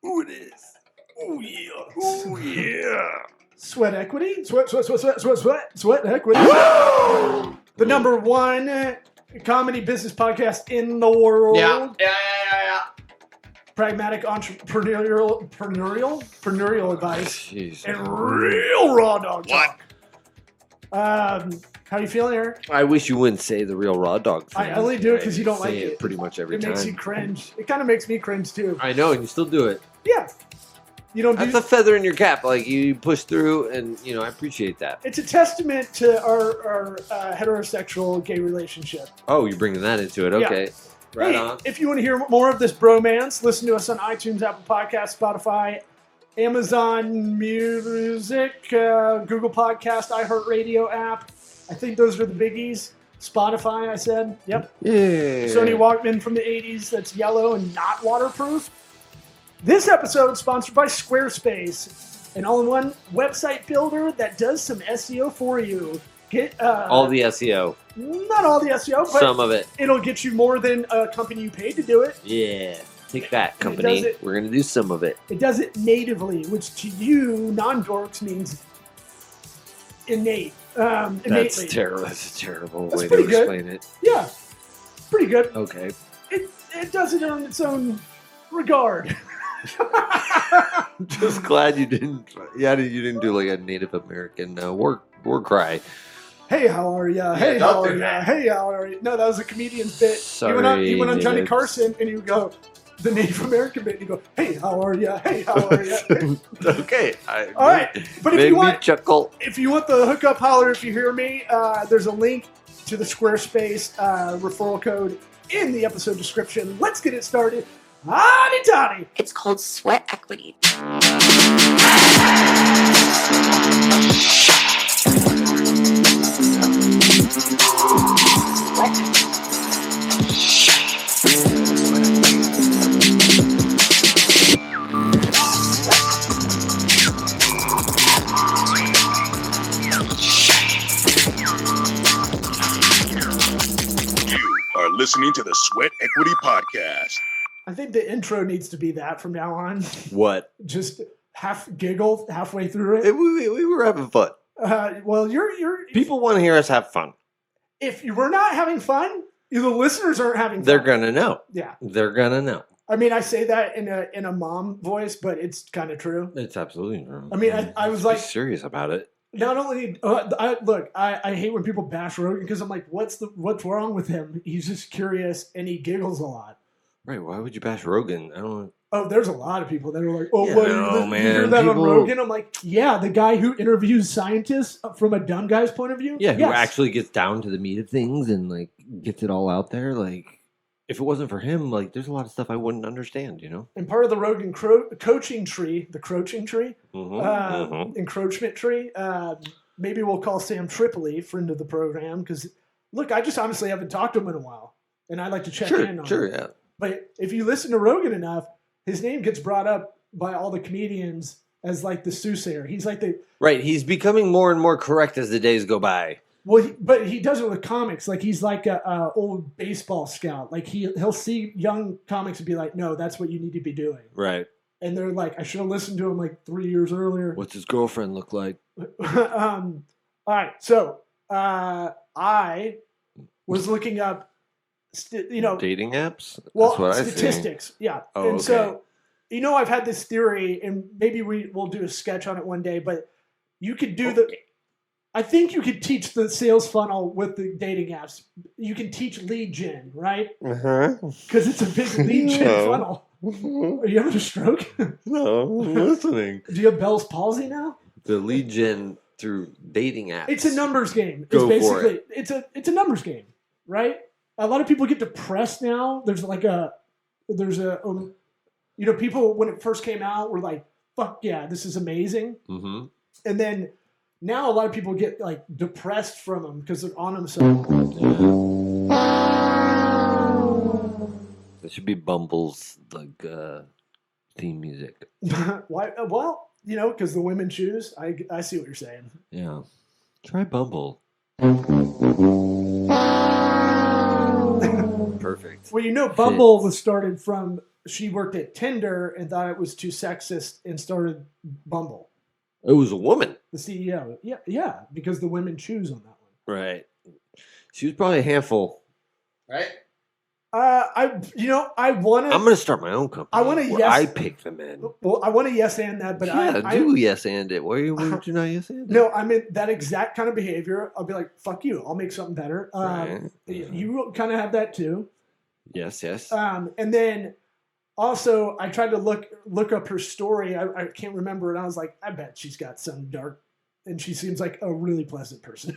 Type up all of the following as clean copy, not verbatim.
Ooh, it is. Oh yeah. Oh yeah. SweatEquity. SweatEquity. The number one comedy business podcast in the world. Yeah. Pragmatic entrepreneurial advice. Jeez. And real raw dog talk. How you feeling, Eric? I wish you wouldn't say the real raw dog thing. I only do it because you don't like Say it. pretty much every It time. makes you cringe. It kind of makes me cringe too. I know, and you still do it. Yeah. You don't That's do. a feather in your cap. Like you push through, and I appreciate that. It's a testament to our heterosexual gay relationship. Oh, you're bringing that into it. Okay. Right Hey, on. if you want to hear more of this bromance, listen to us on iTunes, Apple Podcasts, Spotify, Amazon Music, Google Podcast, iHeartRadio app. I think those are the biggies. Spotify, I said. Yep. Yeah. Sony Walkman from the 80s that's yellow and not waterproof. This episode is sponsored by Squarespace, an all-in-one website builder that does some SEO for you. Get all the SEO. Not all the SEO, but Some of it. it'll get you more than a company you paid to do it. Yeah. Take that, company. We're going to do some of it. It does it natively, which to you, non-dorks, means innate. Innately. That's terrible. That's a terrible That's way to pretty good. explain it. Yeah, pretty good. Okay. It does it on its own regard. Just glad you didn't. Yeah, you didn't do like a Native American war cry. Hey, how are ya? Hey, don't how do are ya? that. Hey, how are ya? No, that was a comedian's bit. Sorry, he went on Johnny natives. Carson and you go, the Native American bit, and you go, hey, how are ya? Hey, how are ya? Okay. All right, but if Made you me want, chuckle. if you want the hookup holler, if you hear me, there's a link to the Squarespace referral code in the episode description. Let's get it started. Hotty toddy. It's called SweatEquity. Are listening to the Sweat Equity Podcast. I think the intro needs to be that from now on. What? Just half giggle halfway through it. We were having fun. Well, you're People want to hear us have fun. if you were not having fun, the listeners aren't having fun. They're gonna know. Yeah. They're gonna know. I mean, I say that in a mom voice, but it's kind of true. It's absolutely true. I mean, I was Be like, serious about it. not only I hate when people bash Rogan because I'm like, what's wrong with him? He's just curious and he giggles a lot. Right? Why would you bash Rogan? I don't. Oh, there's a lot of people that are like, oh, Yeah, what, no, you man, hear that on people- Rogan? I'm like, yeah, the guy who interviews scientists from a dumb guy's point of view. Yeah, who Yes. actually gets down to the meat of things and like gets it all out there. Like, if it wasn't for him, like, there's a lot of stuff I wouldn't understand. And part of the Rogan coaching tree, the croaching tree, Mm-hmm. encroachment tree. Maybe we'll call Sam Tripoli, friend of the program, because look, I just honestly haven't talked to him in a while, and I like to check in on him. Yeah. But if you listen to Rogan enough, his name gets brought up by all the comedians as like the soothsayer. He's like the Right. He's becoming more and more correct as the days go by. but he does it with comics. Like he's like a old baseball scout. Like he'll see young comics and be like, no, that's what you need to be doing. Right. And they're like, I should have listened to him like 3 years earlier. What's his girlfriend look like? All right, so I was looking up, Dating apps? well, That's what I statistics, yeah. Oh, and okay. so, I've had this theory, and maybe we'll do a sketch on it one day. But you could do I think you could teach the sales funnel with the dating apps. You can teach lead gen, right? Because it's a big lead gen No. funnel. Are you having a stroke? No, I'm listening. Do you have Bell's palsy now? The lead gen through dating apps. It's a numbers game. It's Go for basically it's a numbers game, right? A lot of people get depressed now. People when it first came out were like, "Fuck yeah, this is amazing," Mm-hmm. and then now a lot of people get like depressed from them because they're on them so. That should be Bumble's like theme music. Why? Well, because the women choose. I see what you're saying. Yeah. Try Bumble. Perfect. Well, Bumble was started from she worked at Tinder and thought it was too sexist and started Bumble. It was a woman. The CEO. Yeah, because the women choose on that one. Right. She was probably a handful. Right? I want to. I'm going to start my own company. I want to I pick the men. Well, I want to yes and that, but yes and it. Why would you not yes and it? No, I mean that exact kind of behavior. I'll be like, fuck you. I'll make something better. Right. You kind of have that too. Yes. And then also I tried to look up her story. I can't remember it. I was like, I bet she's got some dark, and she seems like a really pleasant person.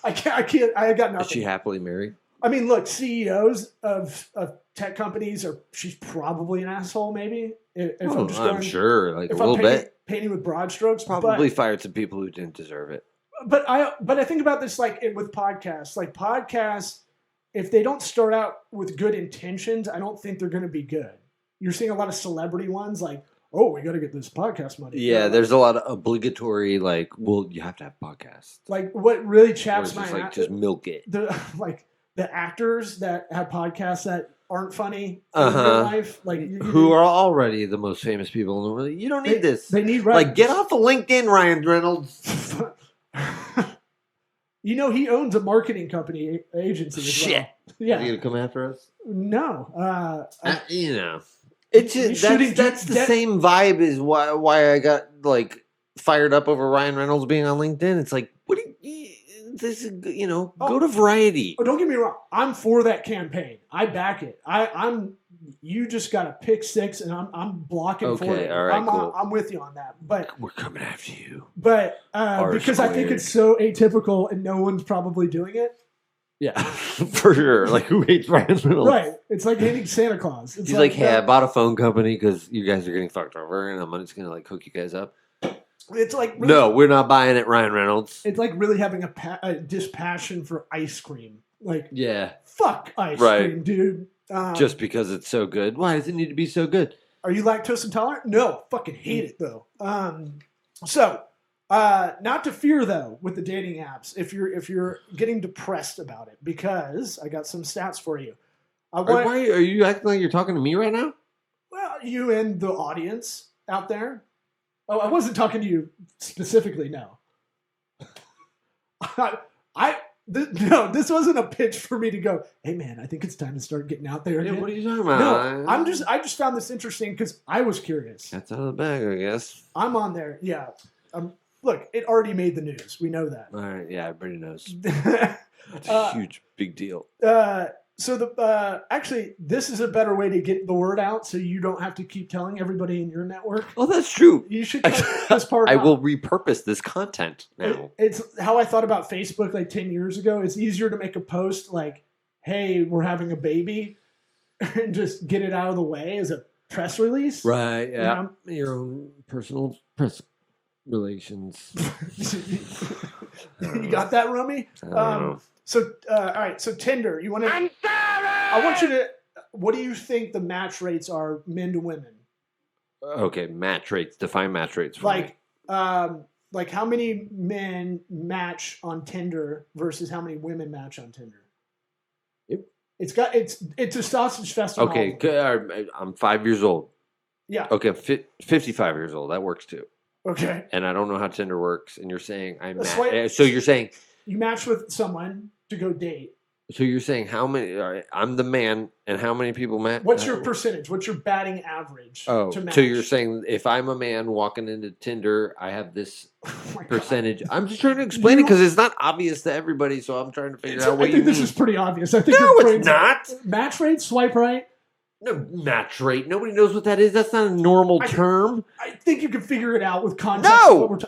I got nothing. Is she happily married? I mean, look, CEOs of tech companies she's probably an asshole, maybe. I'm sure, like a if little bit. Painting with broad strokes. Probably fired some people who didn't deserve it. But I think about this with podcasts. Like podcasts, if they don't start out with good intentions, I don't think they're going to be good. You're seeing a lot of celebrity ones like, oh, we got to get this podcast money. Yeah, there's a lot of obligatory, like, well, you have to have podcasts. Like, what really chaps my ass. Just milk it. The actors that have podcasts that aren't funny in real life, who are already the most famous people in the world. You don't need this. They need get off of LinkedIn, Ryan Reynolds. He owns a marketing company agency. Shit. Well. Yeah. Are you gonna come after us? No. It's just that's the same vibe as why I got fired up over Ryan Reynolds being on LinkedIn. It's like, what do you? This is go to Variety. Oh, don't get me wrong. I'm for that campaign. I back it. I'm. You just got to pick six, and I'm blocking for it. All right, cool. I'm with you on that. But we're coming after you. But because I think it's so atypical, and no one's probably doing it. Yeah, for sure. Like, who hates Ryan Reynolds? Right. It's like hating Santa Claus. He's like, hey, I bought a phone company because you guys are getting fucked over, and I'm just gonna hook you guys up. It's like no, we're not buying it, Ryan Reynolds. It's like really having a dispassion for ice cream. Like, yeah, fuck ice cream, dude. Just because it's so good. Why does it need to be so good? Are you lactose intolerant? No, fucking hate it though. Not to fear though with the dating apps. If you're getting depressed about it, because I got some stats for you. Why are you acting like you're talking to me right now? Well, you and the audience out there. Oh, I wasn't talking to you specifically. No. This wasn't a pitch for me to go, hey man, I think it's time to start getting out there. Yeah, what are you talking about? No, I just found this interesting because I was curious. That's out of the bag, I guess. I'm on there. Yeah. Look, it already made the news. We know that. All right. Yeah, everybody knows. It's a huge, big deal. Actually, this is a better way to get the word out, so you don't have to keep telling everybody in your network. Oh, that's true. You should cut this part out. I will repurpose this content now. It's how I thought about Facebook 10 years ago. It's easier to make a post like, hey, we're having a baby, and just get it out of the way as a press release. Right, yeah. Your own personal press relations. You got that, Rummy? So, all right. So, Tinder. You want to? I'm sorry. I want you to. What do you think the match rates are, men to women? Okay, match rates. Define match rates. For me. How many men match on Tinder versus how many women match on Tinder? Yep. It's a sausage festival. Okay, I'm 5 years old. Yeah. Okay, 55 years old. That works too. Okay. And I don't know how Tinder works. And you're saying so you're saying you match with someone to go date. So you're saying how many? All right, I'm the man, and how many people match? What's your percentage? What's your batting average? Oh, to match? So you're saying if I'm a man walking into Tinder, I have this percentage. God. I'm just trying to explain it because it's not obvious to everybody. So I'm trying to figure out what you mean. I think this is pretty obvious. I think no, it's not. Match rate, swipe right. No, match rate. Nobody knows what that is. That's not a normal term. I think you can figure it out with context. No.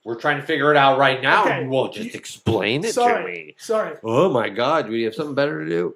We're trying to figure it out right now. Okay. Well, just explain it to me. Sorry. Oh my God. Do we have something better to do?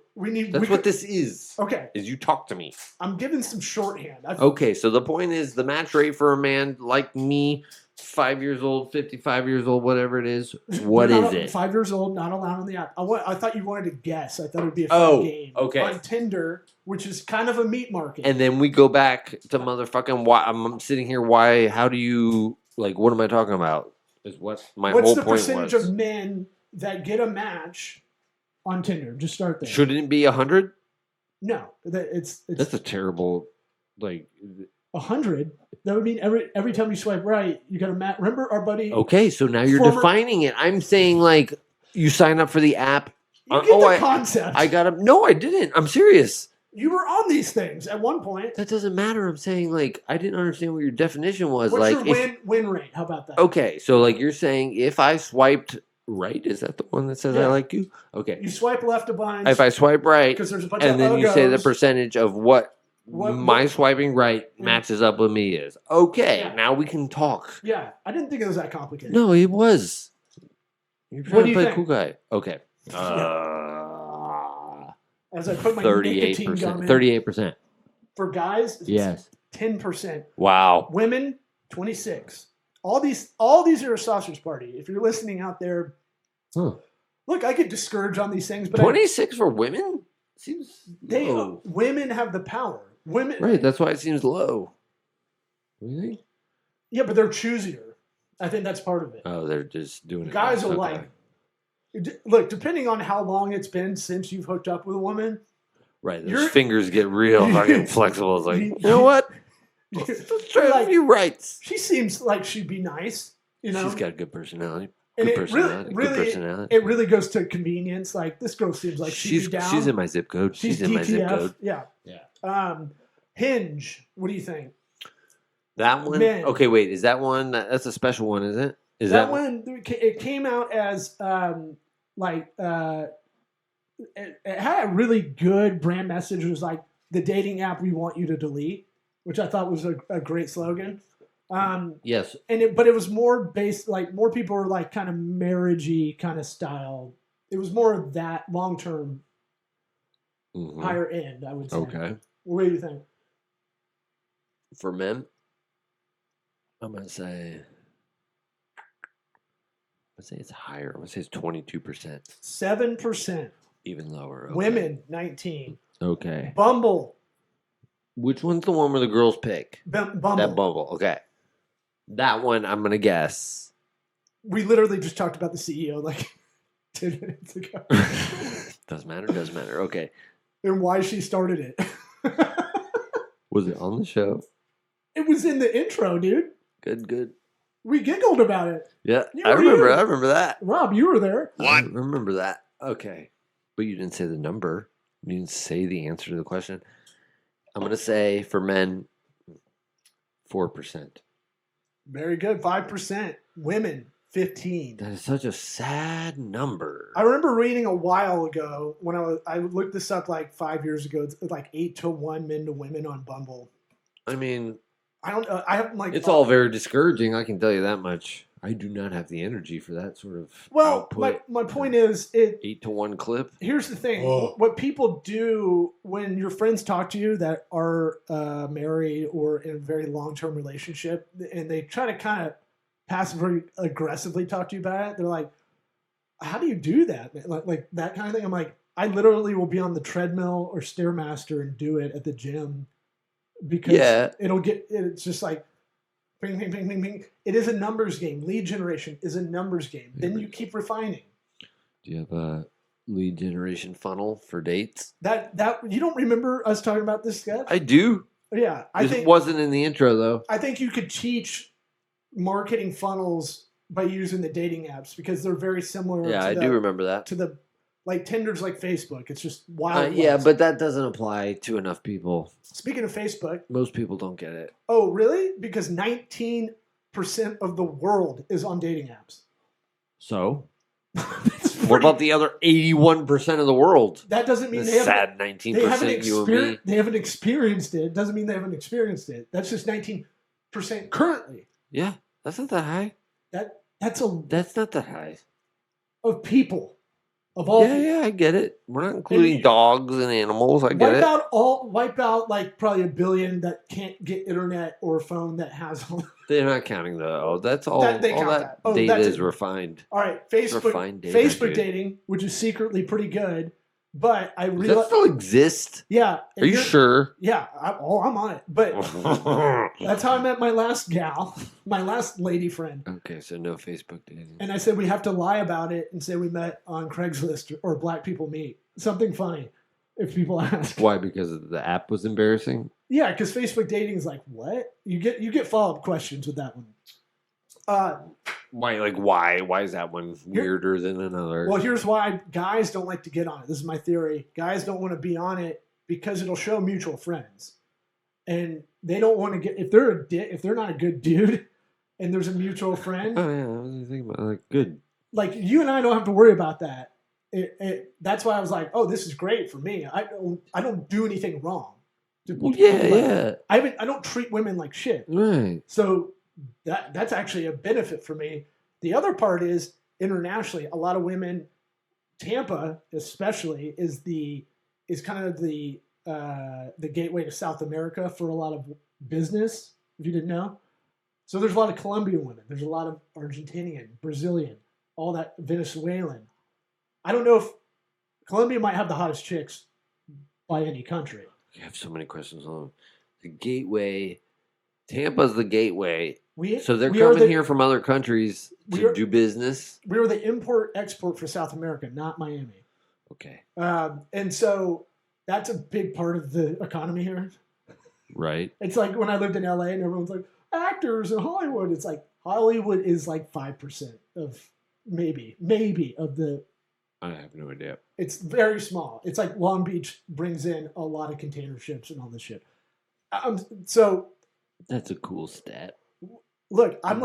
That's what this is. Okay. Is you talk to me. I'm giving some shorthand. Okay. So the point is the match rate for a man like me, 5 years old, 55 years old, whatever it is. What is it? 5 years old, not allowed on the app. I thought you wanted to guess. I thought it would be a fun game. Okay. On Tinder, which is kind of a meat market. And then we go back to motherfucking why I'm sitting here. How do you what am I talking about? Is what my whole point was. What's the percentage of men that get a match on Tinder? Just start there. Shouldn't it be 100? No, it's That's a terrible, like. 100. That would mean every time you swipe right, you got to match. Remember our buddy? Okay, so now you're defining it. I'm saying like you sign up for the app. You get the concept. I got to. No, I didn't. I'm serious. You were on these things at one point. That doesn't matter. I'm saying like I didn't understand what your definition was. What's like your win rate? How about that? Okay, so like you're saying if I swiped right, is that the one that says I like you? Okay. You swipe left a bunch. If I swipe right, because there's a bunch and of then you say the percentage of what my swiping right Yeah. matches up with me is. Okay, Yeah. now we can talk. Yeah, I didn't think it was that complicated. No, it was. You're What trying do to you play think? cool guy. Okay. As I put my nicotine gum in. 38%. For guys, it's Yes. 10%. Wow. Women, 26. All these are a sausage party. If you're listening out there, look, I get discouraged on these things, but 26 for women? Seems low. Women have the power. Women, Right, that's why it seems low. Really? yeah, but they're choosier. I think that's part of it. Oh, they're just doing it. Guys are Okay. like, look, depending on how long it's been since you've hooked up with a woman, Right, those You're- fingers get real fucking flexible. It's like, you know what? Let's try a like, few rights. she seems like she'd be nice. You know, She's got a good personality. And Good it personality. really- Good personality. it really goes to convenience. Like this girl seems like she'd be down. She's in my zip code. She's in my zip DTF. code. Yeah. Hinge. What do you think? That one? Men. Okay, wait. Is that one? That's a special one, is it? Is That one? It came out as it had a really good brand message. It was like the dating app we want you to delete, which I thought was a great slogan. Yes. But it was more based, like more people were like kind of marriagey kind of style. It was more of that long term, Mhm. higher end, I would say. Okay. What do you think? For men, I'm gonna say it's higher. I'm gonna say it's 22%. 7%. Even lower. Okay. Women, 19. Okay. Bumble. Which one's the one where the girls pick? Bumble. That Bumble. Okay. That one, I'm gonna guess. We literally just talked about the CEO like 10 minutes ago. Doesn't matter. Doesn't matter. Okay. And why she started it. Was it on the show? It was in the intro, dude. Good. Good. We giggled about it. Yeah, You I were remember. you. I remember that. Rob, you were there. I remember that. Okay, but you didn't say the number. You didn't say the answer to the question. I'm gonna say for men, 4%. Very good. 5%. Women, 15. That is such a sad number. I remember reading a while ago when I looked this up like 5 years ago. It's like 8-1 men to women on Bumble. I mean, I don't. I have like. it's all very discouraging. I can tell you that much. I do not have the energy for that sort of Well, output. my point is, 8-1 clip. here's the thing. Oh. What people do when your friends talk to you that are married or in a very long-term relationship, and they try to kind of passively aggressively talk to you about it, they're like, how do you do that? Like that kind of thing. I'm like, I literally will be on the treadmill or Stairmaster and do it at the gym because it's just like ping, ping, ping, ping, ping. It is a numbers game. Lead generation is a numbers game. Then you keep refining. Do you have a lead generation funnel for dates? That you don't remember us talking about this sketch? I do. Yeah, It wasn't in the intro though. I think you could teach marketing funnels by using the dating apps because they're very similar. Yeah, I do remember that. To the like Tinder's like Facebook. It's just wild. Yeah, west. but that doesn't apply to enough people. Speaking of Facebook, Most people don't get it. oh really? Because 19% of the world is on dating apps. So, That's what pretty- about the other 81% of the world? that doesn't mean The they haven't, sad they 19% you and me. they haven't experienced it. Doesn't mean they haven't experienced it. That's just 19% currently. Yeah, that's not that high. That's a That's not that high. of people of all. Yeah, yeah, I get it. We're not including And- dogs and animals. I get Wipe out like probably 1 billion that can't get internet or a phone that has all. They're not counting though. That's all. They all count that that. Oh, data that's is it. refined. All right, Facebook Refined data, Facebook dude. dating, which is secretly pretty good, but I Does that realized, still exist? yeah. Are you sure? Yeah, I'm on it. But that's how I met my last gal, my last lady friend. Okay, so no Facebook dating. And I said we have to lie about it and say we met on Craigslist or Black People Meet, something funny. if people ask. Why? Because the app was embarrassing? Yeah, because Facebook dating is like, what? You get follow-up questions with that one. Why? Like, why? Why is that one weirder than another? Well, here's why guys don't like to get on it. This is my theory. Guys don't want to be on it because it'll show mutual friends, and they don't want to get if they're not a good dude, and there's a mutual friend. Oh yeah, I was thinking about like good. Like you and I don't have to worry about that. That's why I was like, oh, this is great for me. I don't do anything wrong. Well, yeah. I don't treat women like shit. Right. So that's actually a benefit for me. The other part is internationally, a lot of women, Tampa especially, is kind of the gateway to South America for a lot of business. If you didn't know, so there's a lot of Colombian women. There's a lot of Argentinian, Brazilian, all that Venezuelan. I don't know if Colombia might have the hottest chicks by any country. I have so many questions on the gateway. Tampa's the gateway. So they're coming here from other countries to do business. We were the import-export for South America, not Miami. Okay. And so that's a big part of the economy here. Right. It's like when I lived in LA and everyone's like, actors in Hollywood. It's like Hollywood is like 5% of maybe of the... I have no idea. It's very small. It's like Long Beach brings in a lot of container ships and all this shit. So... That's a cool stat. Look, I have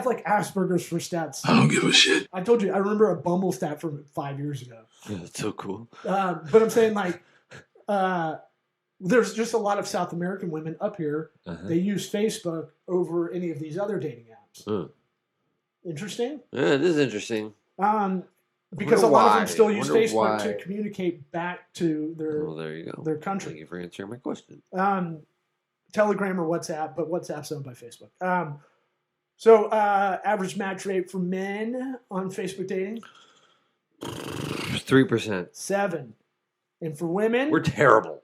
like Asperger's for stats. I don't give a shit. I told you, I remember a Bumble stat from 5 years ago. Yeah, that's so cool. But I'm saying like, there's just a lot of South American women up here. They use Facebook over any of these other dating apps. Interesting. Yeah, it is interesting. Because a lot of them still use Facebook to communicate back to there you go. Their country. Thank you for answering my question. Telegram or WhatsApp, but WhatsApp's owned by Facebook. So average match rate for men on Facebook dating? 3%. 7. And for women? We're terrible.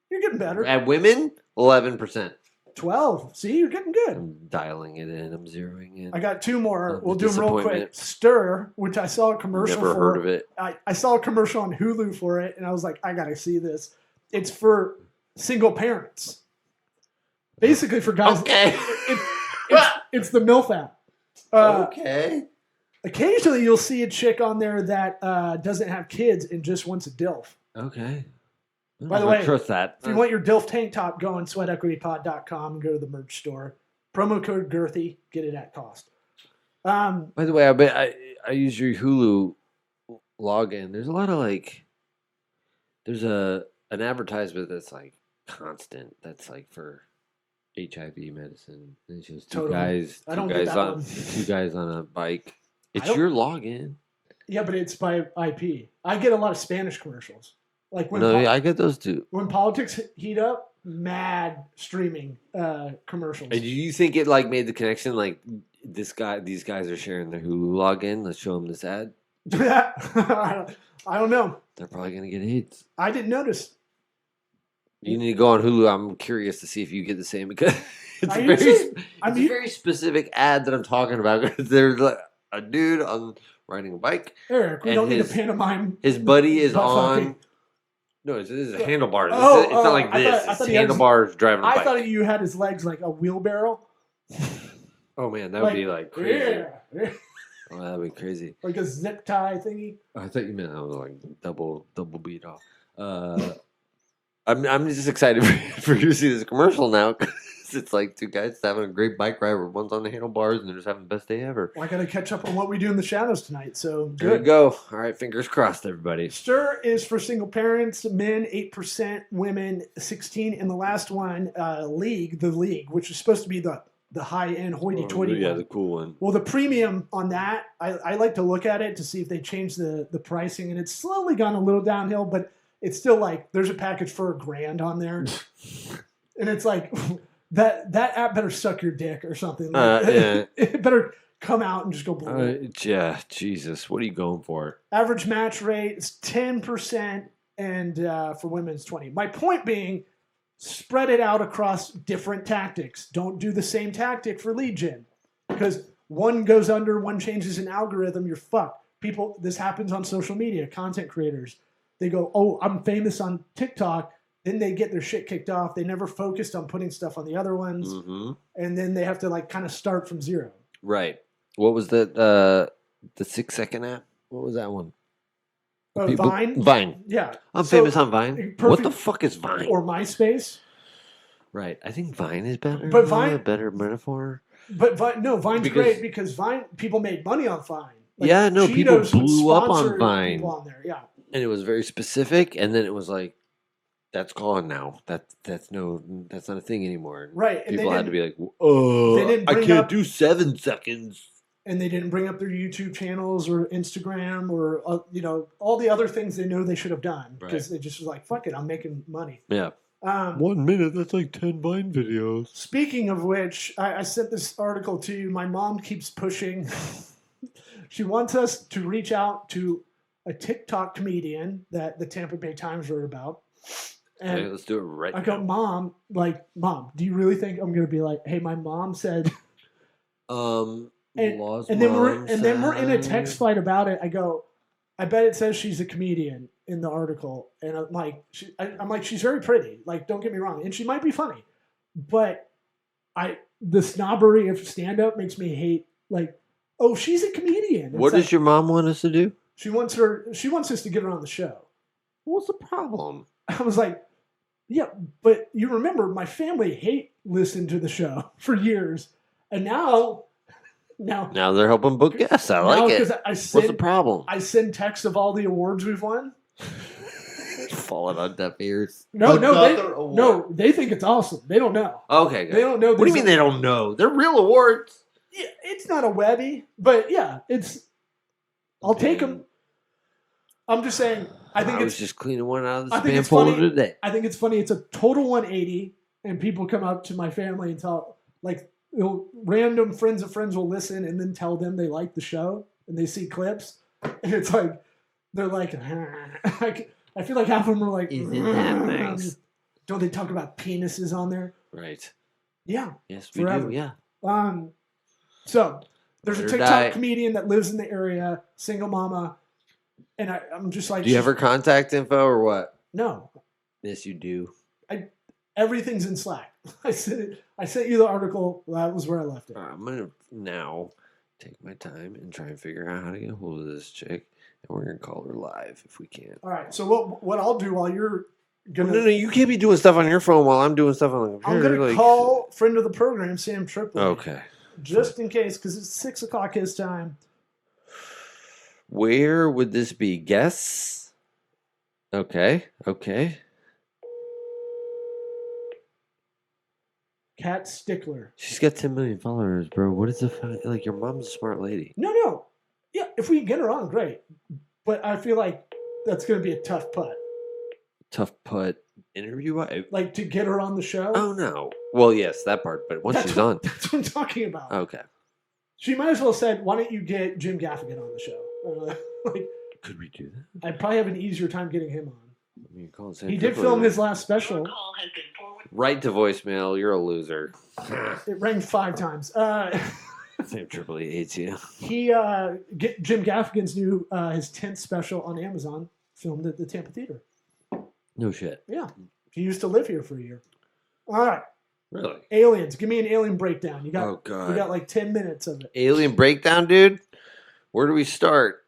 You're getting better. At women, 11%. 12. See, you're getting good. I'm dialing it in. I'm zeroing in. I got 2 more. We'll do them real quick. Stir, which I saw a commercial for. Never heard of it. I saw a commercial on Hulu for it, and I was like, I got to see this. It's for single parents. Basically for guys. Okay. It's the MILF app. Okay. Occasionally you'll see a chick on there that doesn't have kids and just wants a DILF. Okay. By the way, trust that. If you want your DILF tank top, go on SweatEquityPod.com and go to the merch store. Promo code Girthy, get it at cost. By the way, I use your Hulu login. There's a lot of there's an advertisement that's like constant. That's like for HIV medicine. And it's just two guys on a bike. It's your login. Yeah, but it's by IP. I get a lot of Spanish commercials. Like when I get those too. When politics heat up, mad streaming commercials. And do you think it made the connection? Like these guys are sharing their Hulu login. Let's show them this ad. I don't know. They're probably gonna get AIDS. I didn't notice. You need to go on Hulu. I'm curious to see if you get the same because it's a very specific ad that I'm talking about. Because there's a dude riding a bike. Eric, we don't need to pantomime. His buddy is on. No, this is a handlebar. It's not like this. It's handlebars driving a bike. I thought you had his legs like a wheelbarrow. Oh man, that would be crazy. Yeah. Oh, that would be crazy. Like a zip tie thingy. Oh, I thought you meant I was like double beat off. I'm just excited for you to see this commercial now because it's like two guys having a great bike ride where one's on the handlebars and they're just having the best day ever. Well, I got to catch up on what we do in the shadows tonight. So good. There you go. All right, fingers crossed, everybody. Stir is for single parents, men 8%, women 16%, and the last one, the league, which is supposed to be the high-end hoity-toity yeah, one. the cool one. Well, the premium on that, I like to look at it to see if they change the pricing, and it's slowly gone a little downhill, but it's still there's a package for $1,000 on there. And it's like, that app better suck your dick or something. Yeah. It better come out and just go blue. Yeah, Jesus. What are you going for? Average match rate is 10%, and for women it's 20%. My point being, spread it out across different tactics. Don't do the same tactic for lead gen. Because one goes under, one changes an algorithm, you're fucked. This happens on social media, content creators. they go, oh, I'm famous on TikTok. Then they get their shit kicked off. They never focused on putting stuff on the other ones. Mm-hmm. And then they have to like kind of start from zero. Right. What was the 6-second app? What was that one? Vine? Vine. Yeah. I'm famous on Vine. perfect- What the fuck is Vine? Or MySpace. Right. I think Vine is better. But Vine- a better metaphor. But Vine's great because Vine people made money on Vine. Like, yeah, no, people Cheetos would blew up sponsor on Vine. people on there, yeah. And it was very specific, and then it was like, that's gone now. That's not a thing anymore. Right. And People had to be like, they didn't I bring can't up- do 7 seconds. And they didn't bring up their YouTube channels or Instagram or all the other things they know they should have done because they just was like, fuck it, I'm making money. Yeah. 1 minute, that's like 10 Vine videos. Speaking of which, I sent this article to you. My mom keeps pushing. She wants us to reach out to a TikTok comedian that the Tampa Bay Times wrote about. And Okay, let's do it right I go, now. Mom, do you really think I'm going to be like, hey, my mom said... And then we're in a text fight about it. I go, I bet it says she's a comedian in the article, and I'm like, she's very pretty. Like, don't get me wrong, and she might be funny, but the snobbery of stand up makes me hate. Like, oh, she's a comedian. What does your mom want us to do? She wants us to get her on the show. What's the problem? I was like, yeah, but you remember my family listened to the show for years, and now they're helping book guests. I like it. What's the problem? I send texts of all the awards we've won. Falling on deaf ears. No, they think it's awesome. They don't know. Okay, good. They don't know. What do you mean they don't know? They're real awards. Yeah, it's not a Webby, but yeah, I'll take them. I'm just saying. I was just cleaning one out of the I think spam it's folder funny. today. I think it's funny. It's a total 180, and people come up to my family and tell random friends of friends will listen and then tell them they like the show and they see clips, and it's like they're like, I feel like half of them are like, isn't that nice? Don't they talk about penises on there? Right. Yeah. Yes, we forever. do. Yeah. So there's a Or TikTok die. comedian that lives in the area, single mama, and I'm just like, Do you have her contact info or what? No. Yes, you do. Everything's in Slack. I sent you the article. That was where I left it. I'm gonna now take my time and try and figure out how to get a hold of this chick, and we're gonna call her live if we can. All right. So what I'll do while you're gonna No, you can't be doing stuff on your phone while I'm doing stuff on the I'm computer. gonna call friend of the program, Sam Triplett. Okay. Just in case, because it's 6:00 his time. Where would this be? Guess. Okay. Cat Stickler. She's got 10 million followers, bro. What is like? Your mom's a smart lady. No. Yeah, if we get her on, great. But I feel like that's going to be a tough putt. Tough putt interview. Like to get her on the show. Oh no. Well, yes, that part. But once she's on, that's what I'm talking about. Okay. She might as well said, "Why don't you get Jim Gaffigan on the show?" Could we do that? I'd probably have an easier time getting him on. I mean, call Sam He did Triplett. film his last special. Right to voicemail. You're a loser. It rang 5 times. Sam Triplett hates you. He Jim Gaffigan's new his 10th special on Amazon, filmed at the Tampa Theater. No shit. Yeah, he used to live here for a year. All right, Really? aliens. Give me an alien breakdown. You got Oh god. you got like 10 minutes of it. Alien breakdown, dude. Where do we start?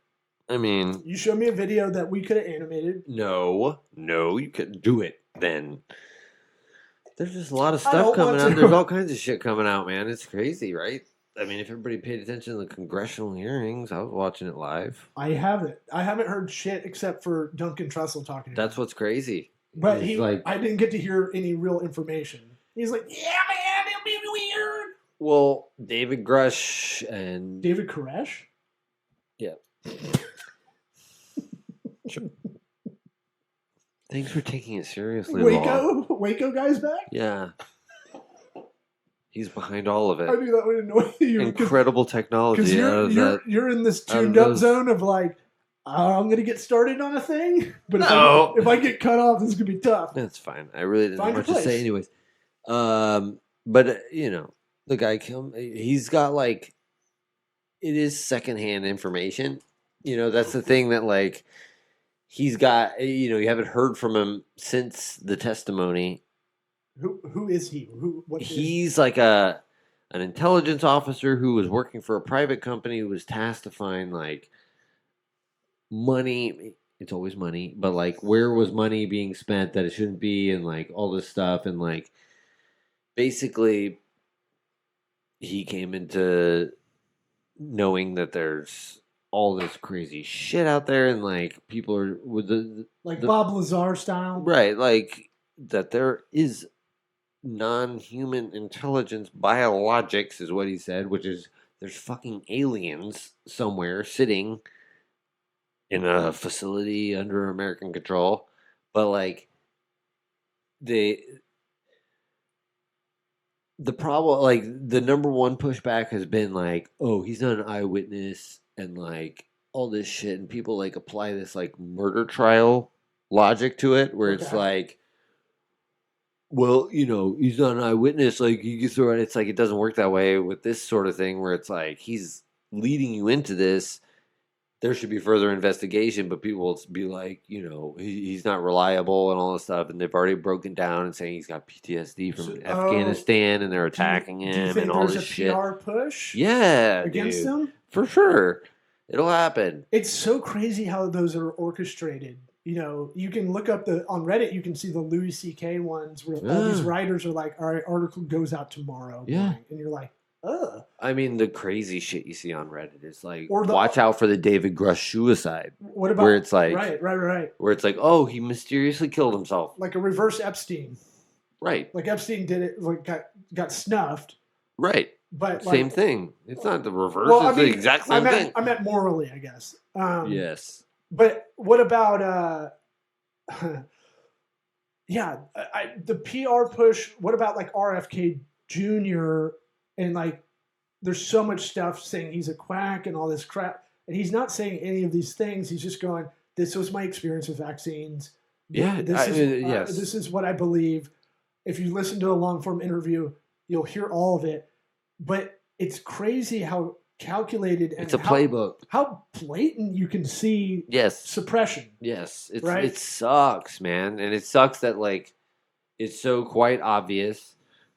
I mean, You showed me a video that we could have animated. no, you couldn't do it then. There's just a lot of I stuff don't coming want out. to. There's all kinds of shit coming out, man. It's crazy, right? I mean, if everybody paid attention to the congressional hearings, I was watching it live. I haven't heard shit except for Duncan Trussell talking. That's what's crazy. But It's like, I didn't get to hear any real information. He's like, yeah, man, it'll be weird. well, David Grush and David Koresh? yeah. Sure. Thanks for taking it seriously. Law. Waco guy's back? Yeah. He's behind all of I it. knew that would annoy you. Incredible Because technology out of that. you're in this out of tuned up those- zone of like, I'm going to get started on a thing. But No. if I get cut off, this is going to be tough. That's fine. I really didn't Find have much your to say, place. anyways. But the guy he's got like, it is secondhand information. That's the thing that like, he's got, you haven't heard from him since the testimony. Who is he? He's like an intelligence officer who was working for a private company who was tasked to find like money. It's always money, but like where was money being spent that it shouldn't be, and like all this stuff, and like basically he came into knowing that there's all this crazy shit out there, and like people are with the Bob Lazar style, right? Like that there is non-human intelligence, biologics is what he said, which is there's fucking aliens somewhere sitting in a facility under American control, but like the problem, like the number one pushback has been like, oh, he's not an eyewitness and like all this shit, and people like apply this like murder trial logic to it, where it's like, well, he's not an eyewitness, like you can throw it. It's like it doesn't work that way with this sort of thing, where it's like he's leading you into this. There should be further investigation, but people will be like, he's not reliable and all this stuff, and they've already broken down and saying he's got PTSD from Afghanistan, and they're attacking him and all this shit. PR push, against him for sure. It'll happen. It's so crazy how those are orchestrated. You can look up on Reddit. You can see the Louis C.K. ones where all these writers are like, "All right, article goes out tomorrow." And you're like, "Ugh." I mean, the crazy shit you see on Reddit is like, watch out for the David Grush suicide. What about where it's like, right? Where it's like, oh, he mysteriously killed himself, like a reverse Epstein. Right. Like Epstein did it. Like got snuffed. Right. But same thing. It's not the reverse. Well, it's the exact same thing. I meant morally, I guess. Yes. But what about the PR push? What about like RFK Jr. and like there's so much stuff saying he's a quack and all this crap, and he's not saying any of these things. He's just going, "This was my experience with vaccines. Yeah, this is what I believe." If you listen to a long form interview, you'll hear all of it. But it's crazy how calculated and it's a playbook. How blatant you can see suppression. Yes. It sucks, man. And it sucks that like it's so quite obvious.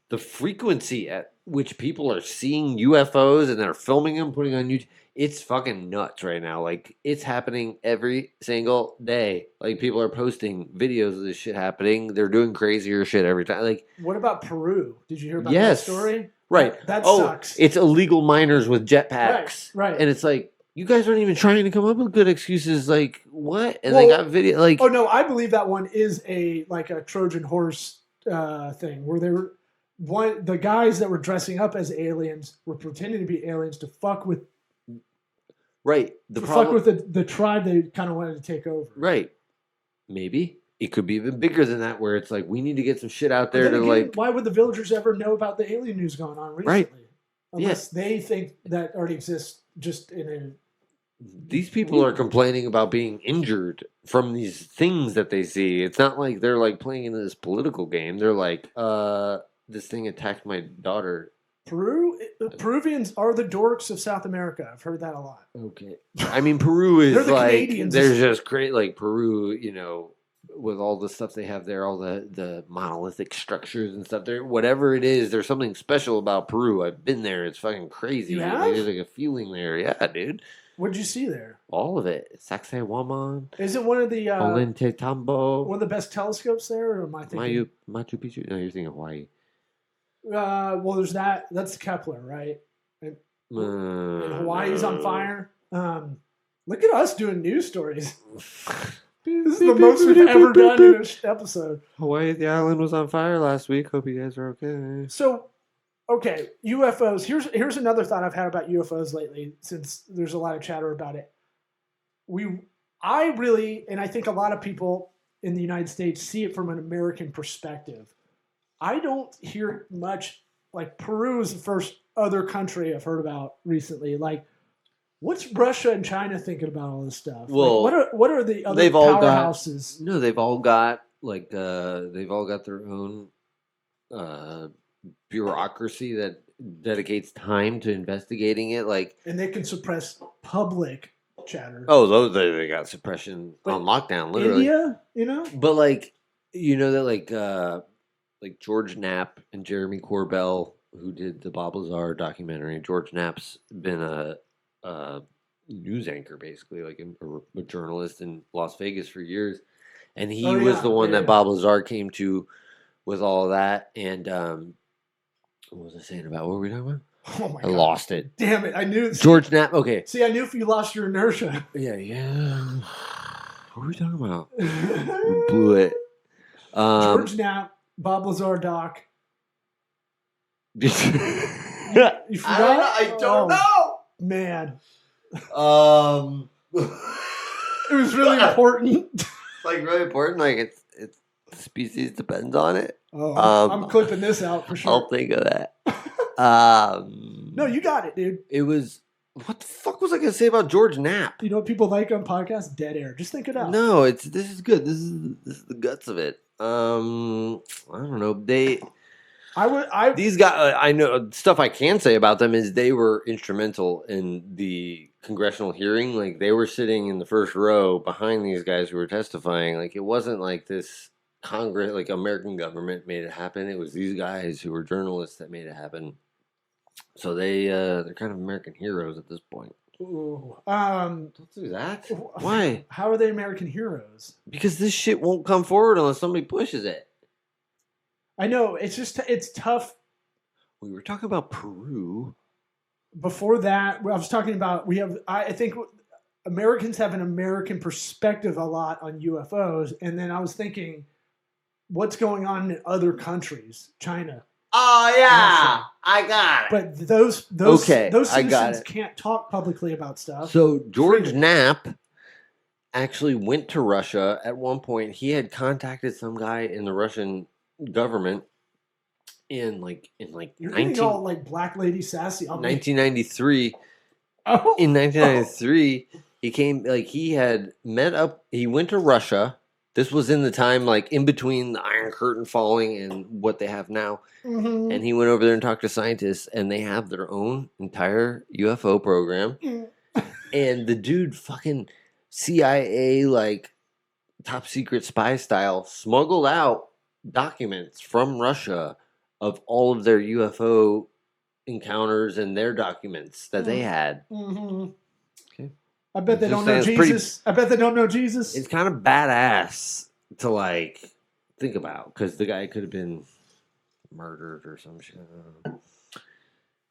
The frequency at which people are seeing UFOs and they're filming them, putting on YouTube, it's fucking nuts right now. Like it's happening every single day. Like people are posting videos of this shit happening. They're doing crazier shit every time. Like, what about Peru? Did you hear about that story? Right. That sucks. It's illegal miners with jetpacks. Right. And it's like, you guys aren't even trying to come up with good excuses. Like, what? And they got video. Like, oh no, I believe that one is a Trojan horse thing where they were the guys that were dressing up as aliens were pretending to be aliens to fuck with. Right. Fuck with the tribe they kind of wanted to take over. Right. Maybe. It could be even bigger than that, where it's like, we need to get some shit out there to like... Why would the villagers ever know about the alien news going on recently? Right. Unless they think that already exists just in a... These people are complaining about being injured from these things that they see. It's not like they're like playing into this political game. They're like, this thing attacked my daughter. Peruvians are the dorks of South America. I've heard that a lot. Okay. I mean, Peru is like... Canadians. They're just great. Like, Peru, with all the stuff they have there, all the monolithic structures and stuff there, whatever it is, there's something special about Peru. I've been there. It's fucking crazy. You have? There's like a feeling there. Yeah, dude. What'd you see there? All of it. Sacsayhuaman. Is it one of the Ollantaytambo. one of the best telescopes there, or am I thinking Machu Picchu? No, you're thinking Hawaii. Well, there's that. That's Kepler, right? And Hawaii's on fire. Look at us doing news stories. This is the most we've ever done in an episode. Hawaii, the island was on fire last week. Hope you guys are okay. So, okay, UFOs. Here's another thought I've had about UFOs lately, since there's a lot of chatter about it. I really, and I think a lot of people in the United States see it from an American perspective. I don't hear much, like Peru is the first other country I've heard about recently. Like, what's Russia and China thinking about all this stuff? Well, like, what are the other powerhouses? They've all got their own bureaucracy that dedicates time to investigating it. Like, and they can suppress public chatter. Oh, those they got suppression on lockdown, literally. India, you know. But like, you know that like George Knapp and Jeremy Corbell, who did the Bob Lazar documentary. George Knapp's been a news anchor, basically, like a journalist in Las Vegas for years, and he was the one that Bob Lazar came to with all of that. And what was I saying about what were we talking about? Oh my I God. lost it. Damn it! I knew George Knapp. Okay. See, I knew if you lost your inertia. Yeah. What were we talking about? We blew it. George Knapp, Bob Lazar doc. You forgot? I don't know. Man. It was really important. Like really important. Like it's the species depends on it. Oh, I'm clipping this out for sure. I'll think of that. No, you got it, dude. It was. What the fuck was I gonna say about George Knapp? You know what people like on podcasts? Dead air. Just think it out. No, this is good. This is the guts of it. I don't know. These guys. I know stuff I can say about them is they were instrumental in the congressional hearing. Like they were sitting in the first row behind these guys who were testifying. Like it wasn't like this Congress, like American government made it happen. It was these guys who were journalists that made it happen. So they're kind of American heroes at this point. Ooh, don't do that. Why? How are they American heroes? Because this shit won't come forward unless somebody pushes it. I know. It's just it's tough. We were talking about Peru. Before that, I was talking about I think Americans have an American perspective a lot on UFOs, and then I was thinking, what's going on in other countries, China. Oh yeah, I got it. But those citizens can't talk publicly about stuff. So George Knapp actually went to Russia at one point. He had contacted some guy in the Russian government in You're getting all like black lady sassy. 1993. Oh. In 1993, he came he had met up. He went to Russia. This was in the time, like, in between the Iron Curtain falling and what they have now. Mm-hmm. And he went over there and talked to scientists, and they have their own entire UFO program. And the dude fucking CIA, like, top secret spy style, smuggled out documents from Russia of all of their UFO encounters and their documents that they had. Mm-hmm. Okay. I bet they don't know Jesus. I bet they don't know Jesus. It's kind of badass to like think about because the guy could have been murdered or some shit.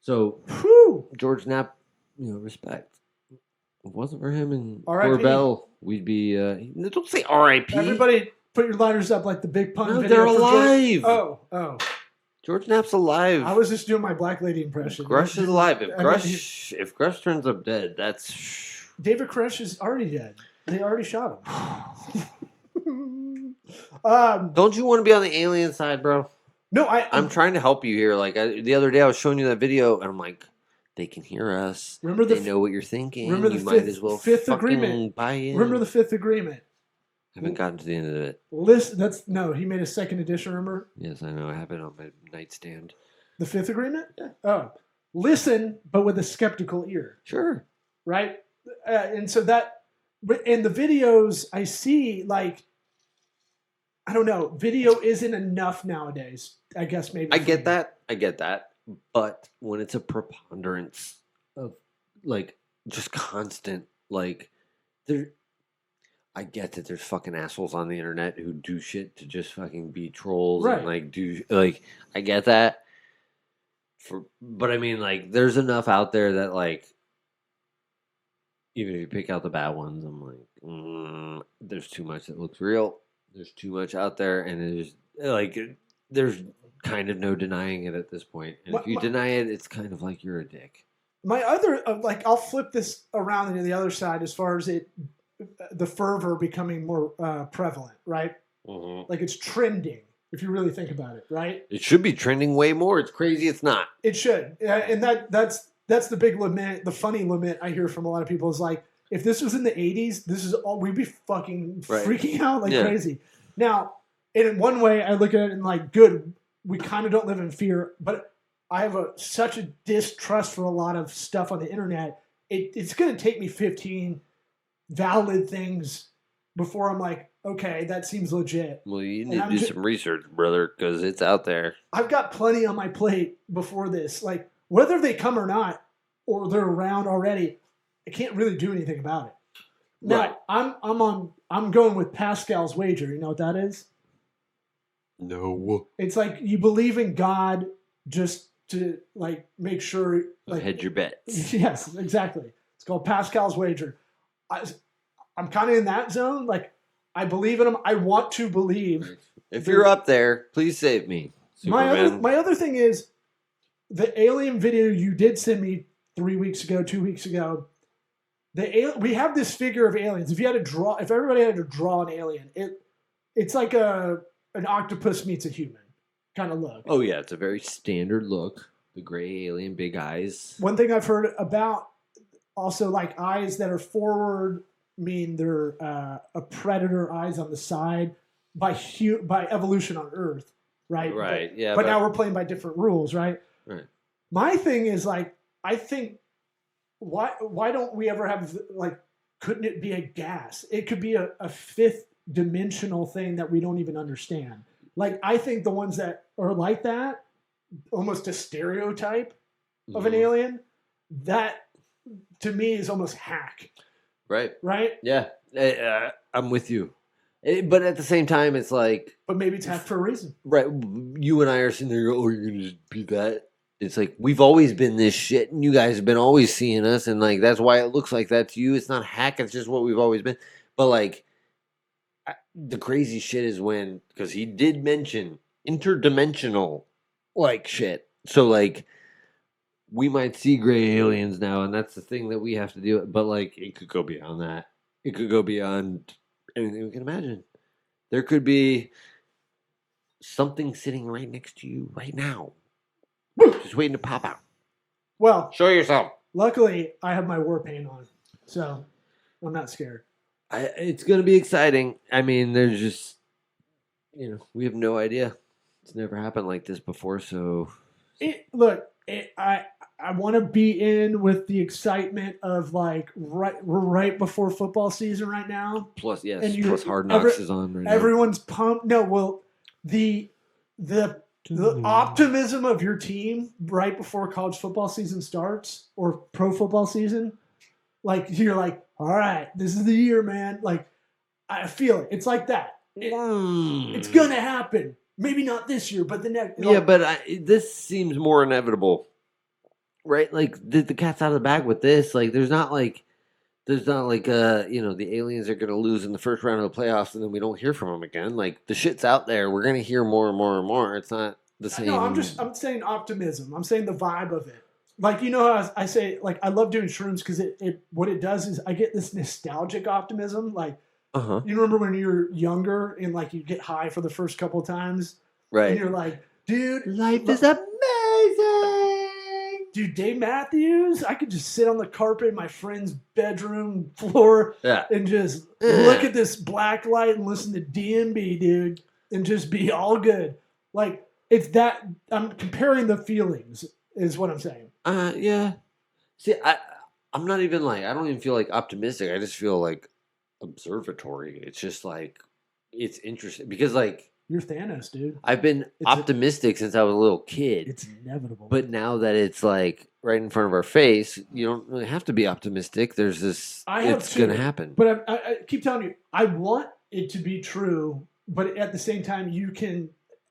So George Knapp, respect. If it wasn't for him and Corbell, we'd be. Don't say R.I.P. Everybody, put your lighters up like the big pun. No, video they're alive. Oh. George Knapp's alive. I was just doing my black lady impression. Grush is alive. If Grush turns up dead, that's. David Koresh is already dead. They already shot him. Don't you want to be on the alien side, bro? No, I'm trying to help you here. Like the other day, I was showing you that video, and I'm like, they can hear us. They know what you're thinking. Remember the might as well fifth agreement. Buy in. Remember the fifth agreement. I haven't gotten to the end of it. He made a second edition. Remember? Yes, I know. I have it on my nightstand. The fifth agreement. Yeah. Oh, listen, but with a skeptical ear. Sure. Right. And so that, in the videos I see, like, I don't know, video isn't enough nowadays. I guess maybe. I get that. But when it's a preponderance of, like, just constant, like, I get that there's fucking assholes on the internet who do shit to just fucking be trolls and, like, I get that. But I mean, like, there's enough out there that, like, even if you pick out the bad ones, I'm like, there's too much that looks real. There's too much out there, and there's kind of no denying it at this point. And if you deny it, it's kind of like you're a dick. My other, I'll flip this around to the other side as far as the fervor becoming more prevalent, right? Mm-hmm. Like it's trending, if you really think about it, right? It should be trending way more. It's crazy. It's not. It should, and that's the big lament. The funny lament I hear from a lot of people is like, if this was in the 80s, this is all we'd be fucking freaking out like crazy. Now, in one way, I look at it and like, good, we kind of don't live in fear, but I have such a distrust for a lot of stuff on the internet. It's going to take me 15 valid things before I'm like, okay, that seems legit. Well, you need to do some research, brother, because it's out there. I've got plenty on my plate before this. Like, whether they come or not, or they're around already, I can't really do anything about it. Right. Now, I'm going with Pascal's wager. You know what that is? No. It's like you believe in God just to like make sure like Hedge your bets. Yes, exactly. It's called Pascal's wager. I'm kind of in that zone. Like, I believe in him. I want to believe. If you're up there, please save me. Superman. My other thing is the alien video you did send me 2 weeks ago. We have this figure of aliens. If everybody had to draw an alien, it's like an octopus meets a human kind of look. Oh yeah, it's a very standard look. The gray alien, big eyes. One thing I've heard about also, like, eyes that are forward mean they're a predator, eyes on the side by evolution on Earth, right? Right. But now we're playing by different rules, right? Right. My thing is, like, I think why don't we ever have, like, couldn't it be a gas? It could be a fifth dimensional thing that we don't even understand. Like, I think the ones that are like that, almost a stereotype of an alien, that to me is almost hack. Right. Right? Yeah. I'm with you. But at the same time, it's like... But maybe it's hack for a reason. Right. You and I are sitting there going, oh, you're going to just be that? It's like, we've always been this shit, and you guys have been always seeing us, and, like, that's why it looks like that to you. It's not hack. It's just what we've always been. But, like, the crazy shit is when... Because he did mention interdimensional, like, shit. So, like... We might see gray aliens now, and that's the thing that we have to deal with. But, like, it could go beyond that. It could go beyond anything we can imagine. There could be something sitting right next to you right now. Just waiting to pop out. Well, show yourself. Luckily, I have my war paint on, so I'm not scared. It's going to be exciting. I mean, there's just, we have no idea. It's never happened like this before, so... I want to be in with the excitement of, like, we're right before football season right now. Plus Hard Knocks is on right now. Everyone's pumped. No, well, the optimism of your team right before college football season starts or pro football season, like, you're like, all right, this is the year, man. Like, I feel it. It's like that. It's going to happen. Maybe not this year, but the next. Yeah, but this seems more inevitable, right? Like, the cat's out of the bag with this. Like, there's not like the aliens are going to lose in the first round of the playoffs, and then we don't hear from them again. Like, the shit's out there. We're going to hear more and more and more. It's not the same. No, I'm saying optimism. I'm saying the vibe of it. Like, how I say, like, I love doing shrooms because what it does is I get this nostalgic optimism, like. Uh-huh. You remember when you were younger and, like, you get high for the first couple of times? Right. And you're like, dude, life is amazing. Dude, Dave Matthews, I could just sit on the carpet in my friend's bedroom floor and just look at this black light and listen to DMB, dude, and just be all good. Like, it's that, I'm comparing the feelings is what I'm saying. Yeah. See, I'm not even like, I don't even feel like optimistic. I just feel like observatory. It's just like, it's interesting because, like, you're Thanos, dude. I've been optimistic since I was a little kid. It's inevitable. But now that it's, like, right in front of our face, you don't really have to be optimistic. There's this, it's going to happen. But I keep telling you, I want it to be true, but at the same time,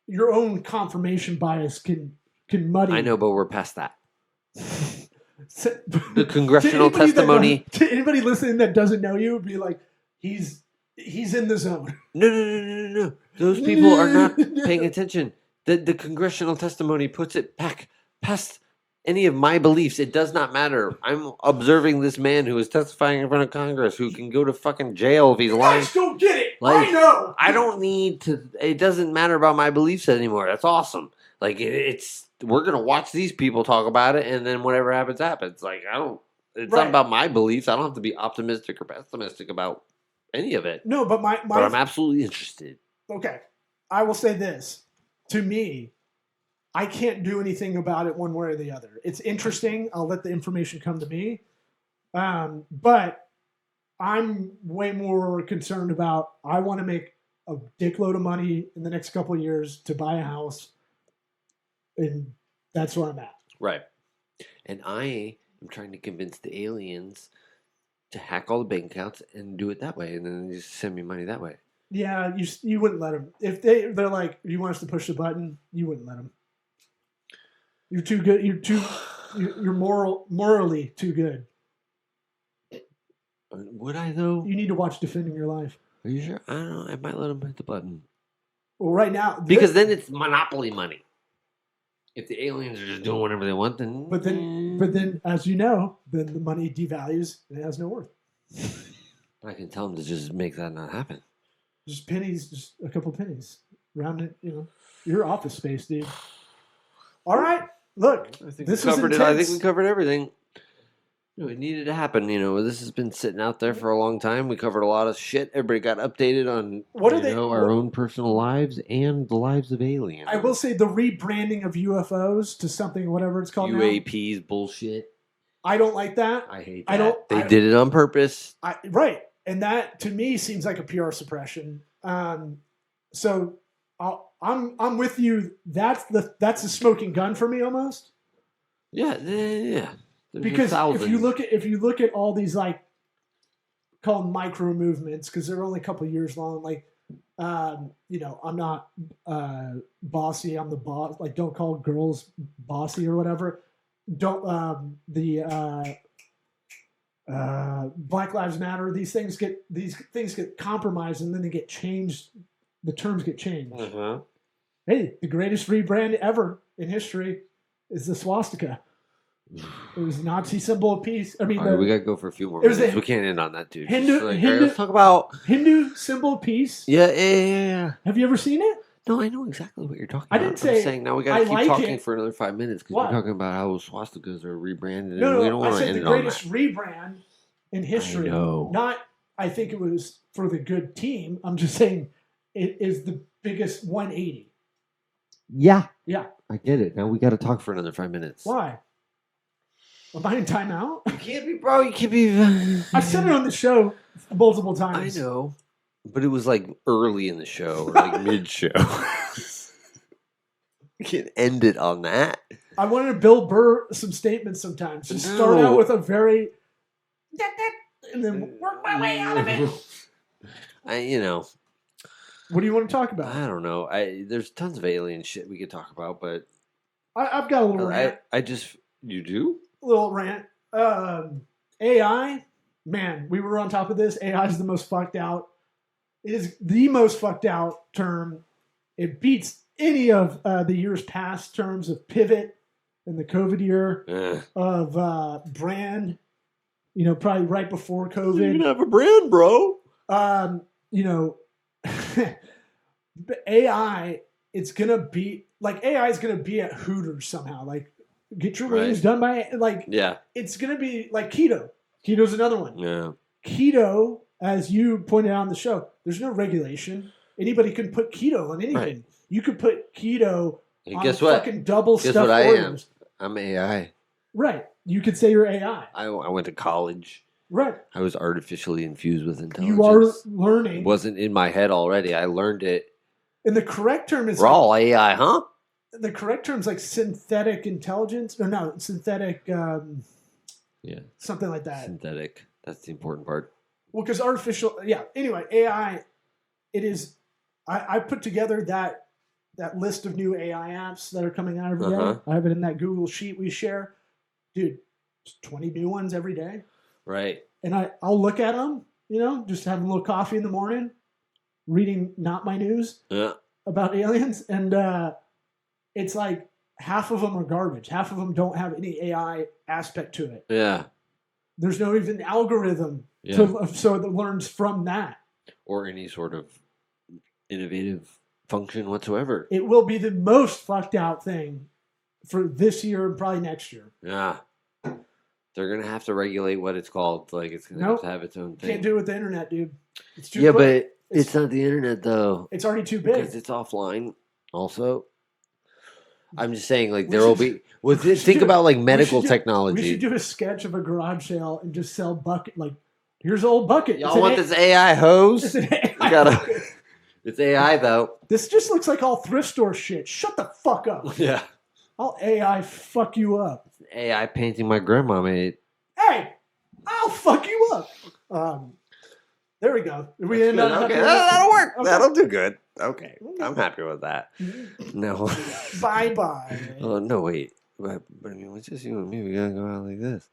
your own confirmation bias can muddy. I know, but we're past that. The congressional testimony. To anybody listening that doesn't know you, would be like, he's in the zone. No. Those people are not paying attention. The congressional testimony puts it back past any of my beliefs. It does not matter. I'm observing this man who is testifying in front of Congress who can go to fucking jail if he's lying. I still get it. Like, I know. I don't need to. It doesn't matter about my beliefs anymore. That's awesome. Like, we're going to watch these people talk about it, and then whatever happens, happens. Like, it's not about my beliefs. I don't have to be optimistic or pessimistic about any of it. No, but but I'm absolutely interested. Okay. I will say this. To me, I can't do anything about it one way or the other. It's interesting. I'll let the information come to me. But I'm way more concerned about. I want to make a dickload of money in the next couple of years to buy a house, and that's where I'm at. Right. And I am trying to convince the aliens to hack all the bank accounts and do it that way, and then just send me money that way. Yeah, you wouldn't let them. If they're like, you want us to push the button, you wouldn't let them. You're too good. You're morally too good. Would I though? You need to watch Defending Your Life. Are you sure? I don't know. I might let them hit the button. Well, right now, Because then it's monopoly money. If the aliens are just doing whatever they want, then... But then, as you know, then the money devalues and it has no worth. I can tell them to just make that not happen. Just pennies, just a couple pennies. Round it, your office space, dude. All right, look, I think this we was covered intense. it. I think we covered everything. It needed to happen. This has been sitting out there for a long time. We covered a lot of shit. Everybody got updated on our own personal lives and the lives of aliens. I will say the rebranding of UFOs to something, whatever it's called UAPs, bullshit. I don't like that. I hate that. They did it on purpose. Right. And that, to me, seems like a PR suppression. So I'm with you. That's the smoking gun for me almost. Yeah. There's because if you look at all these call them micro movements because they're only a couple of years long. I'm not bossy. I'm the boss. Don't call girls bossy or whatever. Don't Black Lives Matter. These things get compromised and then they get changed. The terms get changed. Uh-huh. Hey, the greatest rebrand ever in history is the swastika. It was a Nazi symbol of peace. I mean, we gotta go for a few more minutes. We can't end on that, dude. Let's talk about Hindu symbol of peace. Yeah. Have you ever seen it? No, I know exactly what you're talking about. I'm saying now we gotta keep talking for another 5 minutes because we're talking about how swastikas are rebranded. No, we don't want to end the greatest rebrand in history. I think it was for the good team. I'm just saying it is the biggest 180. Yeah. Yeah. I get it. Now we got to talk for another 5 minutes. Why? Am I in timeout? You can't be, bro. You can't be. I've said it on the show multiple times. I know. But it was early in the show or mid-show. You can't end it on that. I wanted to Bill Burr some statements sometimes. Just start out with a very... and then work my way out of it. What do you want to talk about? I don't know. There's tons of alien shit we could talk about, but... I've got a little rant. You do? A little rant. AI, man, we were on top of this. AI is the most fucked out. It is the most fucked out term. It beats any of the years past terms of pivot in the COVID year, of brand, probably right before COVID. You can have a brand, bro. AI, it's going to be, AI is going to be at Hooters somehow. Get your wings done by, it's going to be like keto. Keto's another one. Yeah. Keto, as you pointed out on the show, there's no regulation. Anybody can put keto on anything. Right. You could put keto on fucking double stuffed Oreos. I'm AI. Right. You could say you're AI. I went to college. Right. I was artificially infused with intelligence. You are learning. It wasn't in my head already. I learned it. And the correct term is... We're all AI, huh? The correct term is synthetic intelligence. Or no, synthetic... yeah. Something like that. Synthetic. That's the important part. Well, because artificial... Yeah. Anyway, AI, it is... I put together that list of new AI apps that are coming out every day. I have it in that Google sheet we share. Dude, 20 new ones every day. Right. And I'll look at them, just having a little coffee in the morning, reading Not My News about aliens. And it's like half of them are garbage. Half of them don't have any AI aspect to it. Yeah. There's no even algorithm so it learns from that. Or any sort of innovative function whatsoever. It will be the most fucked out thing for this year and probably next year. Yeah. They're going to have to regulate what it's called. It's going to have to have its own thing. Can't do it with the internet, dude. It's too but it's not the internet, though. It's already too big. Because it's offline also. I'm just saying, there will be... think about, medical technology. We should do a sketch of a garage sale and just sell Here's an old bucket. Y'all want this AI hose? It's an AI We gotta- bucket. It's AI though. This just looks like all thrift store shit. Shut the fuck up. Yeah. I'll AI fuck you up. AI painting my grandma made. Hey, I'll fuck you up. There we go. We end up Okay, that'll work. Okay. That'll do good. Okay, I'm happy with that. No. Bye bye. Oh no, wait. But I mean, it's just you and me. We gotta go out like this.